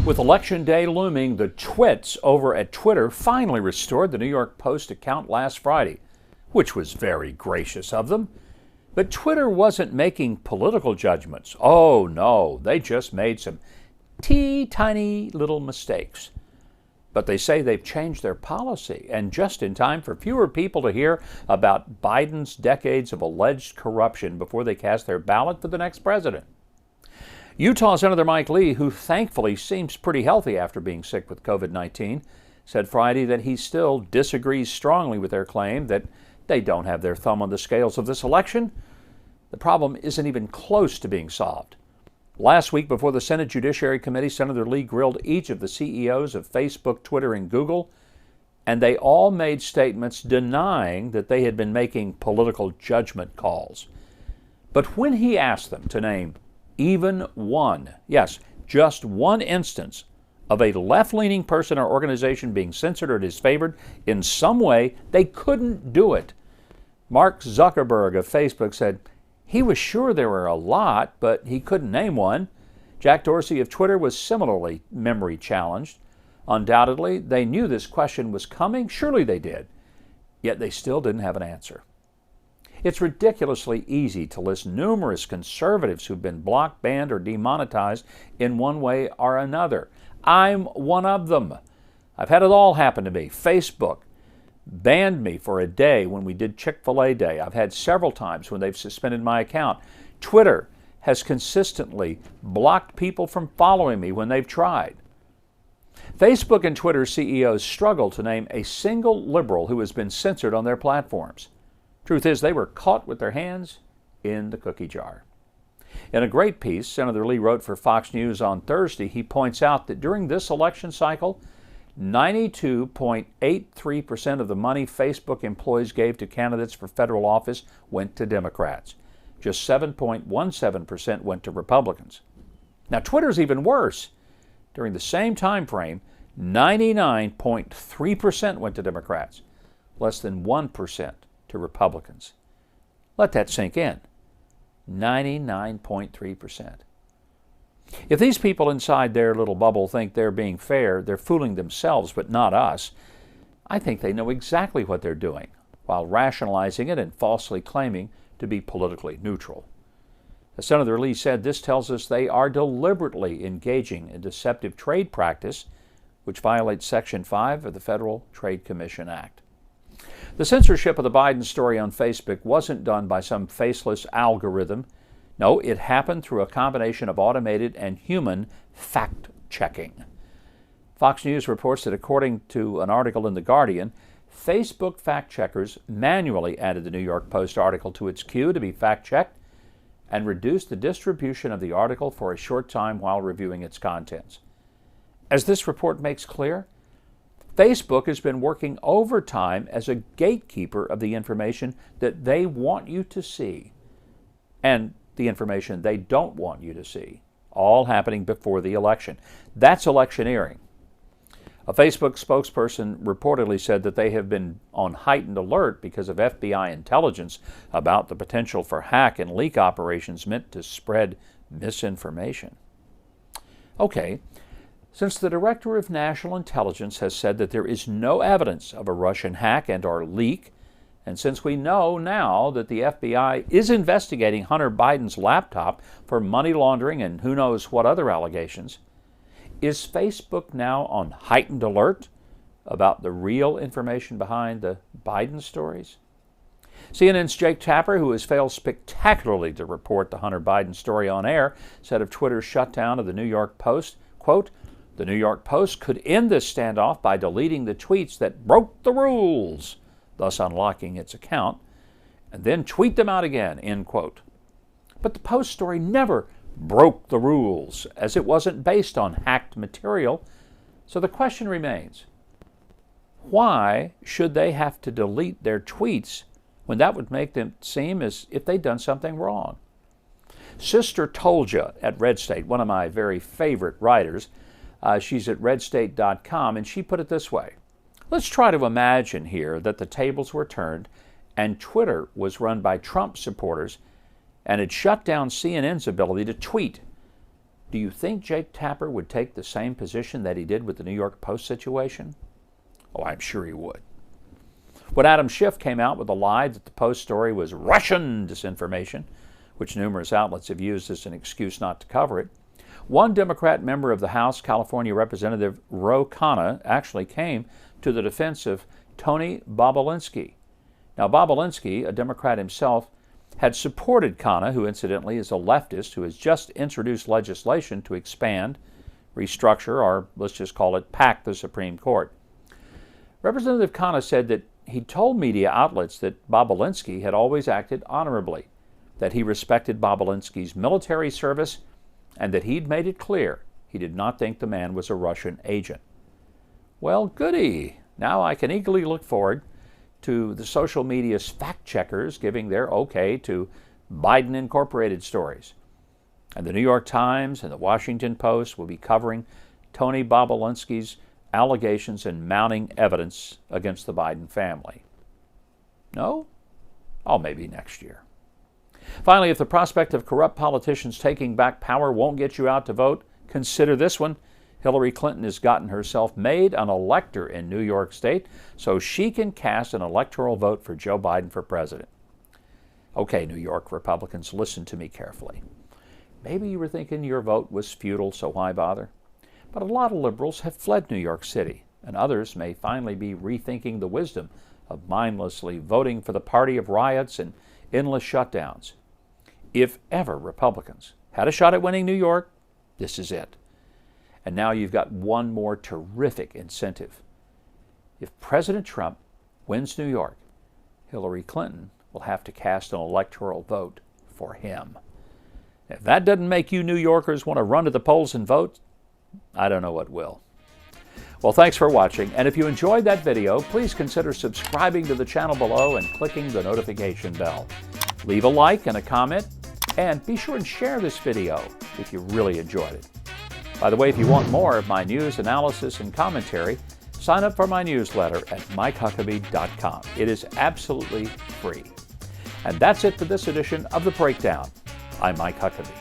With Election Day looming, the twits over at Twitter finally restored the New York Post account last Friday, which was very gracious of them. But Twitter wasn't making political judgments. Oh no, they just made some tiny little mistakes. But they say they've changed their policy, and just in time for fewer people to hear about Biden's decades of alleged corruption before they cast their ballot for the next president. Utah Senator Mike Lee, who thankfully seems pretty healthy after being sick with COVID-19, said Friday that he still disagrees strongly with their claim that they don't have their thumb on the scales of this election. The problem isn't even close to being solved. Last week, before the Senate Judiciary Committee, Senator Lee grilled each of the CEOs of Facebook, Twitter, and Google, and they all made statements denying that they had been making political judgment calls. But when he asked them to name even one, yes, just one instance of a left-leaning person or organization being censored or disfavored in some way, they couldn't do it. Mark Zuckerberg of Facebook said he was sure there were a lot, but he couldn't name one. Jack Dorsey of Twitter was similarly memory challenged. Undoubtedly, they knew this question was coming. Surely they did. Yet they still didn't have an answer. It's ridiculously easy to list numerous conservatives who've been blocked, banned, or demonetized in one way or another. I'm one of them. I've had it all happen to me. Facebook banned me for a day when we did Chick-fil-A Day. I've had several times when they've suspended my account. Twitter has consistently blocked people from following me when they've tried. Facebook and Twitter CEOs struggle to name a single liberal who has been censored on their platforms. Truth is, they were caught with their hands in the cookie jar. In a great piece Senator Lee wrote for Fox News on Thursday, he points out that during this election cycle, 92.83% of the money Facebook employees gave to candidates for federal office went to Democrats. Just 7.17% went to Republicans. Now, Twitter's even worse. During the same time frame, 99.3% went to Democrats, less than 1% to Republicans. Let that sink in. 99.3%. If these people inside their little bubble think they're being fair, they're fooling themselves, but not us. I think they know exactly what they're doing, while rationalizing it and falsely claiming to be politically neutral. As Senator Lee said, this tells us they are deliberately engaging in deceptive trade practice, which violates Section 5 of the Federal Trade Commission Act. The censorship of the Biden story on Facebook wasn't done by some faceless algorithm. No, it happened through a combination of automated and human fact-checking. Fox News reports that according to an article in The Guardian, Facebook fact-checkers manually added the New York Post article to its queue to be fact-checked and reduced the distribution of the article for a short time while reviewing its contents. As this report makes clear, Facebook has been working overtime as a gatekeeper of the information that they want you to see and the information they don't want you to see, all happening before the election. That's electioneering. A Facebook spokesperson reportedly said that they have been on heightened alert because of FBI intelligence about the potential for hack and leak operations meant to spread misinformation. Okay. Since the Director of National Intelligence has said that there is no evidence of a Russian hack and/or leak, and since we know now that the FBI is investigating Hunter Biden's laptop for money laundering and who knows what other allegations, is Facebook now on heightened alert about the real information behind the Biden stories? CNN's Jake Tapper, who has failed spectacularly to report the Hunter Biden story on air, said of Twitter's shutdown of the New York Post, quote, "The New York Post could end this standoff by deleting the tweets that broke the rules, thus unlocking its account, and then tweet them out again," end quote. But the Post story never broke the rules, as it wasn't based on hacked material. So the question remains, why should they have to delete their tweets when that would make them seem as if they'd done something wrong? Sister Told Ya at Red State, one of my very favorite writers, she's at redstate.com, and she put it this way. Let's try to imagine here that the tables were turned and Twitter was run by Trump supporters and had shut down CNN's ability to tweet. Do you think Jake Tapper would take the same position that he did with the New York Post situation? Oh, I'm sure he would. When Adam Schiff came out with the lie that the Post story was Russian disinformation, which numerous outlets have used as an excuse not to cover it, one Democrat member of the House, California Representative Khanna, actually came to the defense of Tony Bobulinski. Now, Bobulinski, a Democrat himself, had supported Khanna, who incidentally is a leftist who has just introduced legislation to expand, restructure, or let's just call it pack the Supreme Court. Representative Khanna said that he told media outlets that Bobulinski had always acted honorably, that he respected Bobulinski's military service, and that he'd made it clear he did not think the man was a Russian agent. Well, goody. Now I can eagerly look forward to the social media's fact-checkers giving their okay to Biden Incorporated stories. And the New York Times and the Washington Post will be covering Tony Bobulinski's allegations and mounting evidence against the Biden family. No? Oh, maybe next year. Finally, if the prospect of corrupt politicians taking back power won't get you out to vote, consider this one. Hillary Clinton has gotten herself made an elector in New York State so she can cast an electoral vote for Joe Biden for president. Okay, New York Republicans, listen to me carefully. Maybe you were thinking your vote was futile, so why bother? But a lot of liberals have fled New York City, and others may finally be rethinking the wisdom of mindlessly voting for the party of riots and endless shutdowns. If ever Republicans had a shot at winning New York, this is it. And now you've got one more terrific incentive. If President Trump wins New York, Hillary Clinton will have to cast an electoral vote for him. If that doesn't make you New Yorkers want to run to the polls and vote, I don't know what will. Well, thanks for watching, and if you enjoyed that video, please consider subscribing to the channel below and clicking the notification bell. Leave a like and a comment, and be sure and share this video if you really enjoyed it. By the way, if you want more of my news, analysis, and commentary, sign up for my newsletter at MikeHuckabee.com. It is absolutely free. And that's it for this edition of The Breakdown. I'm Mike Huckabee.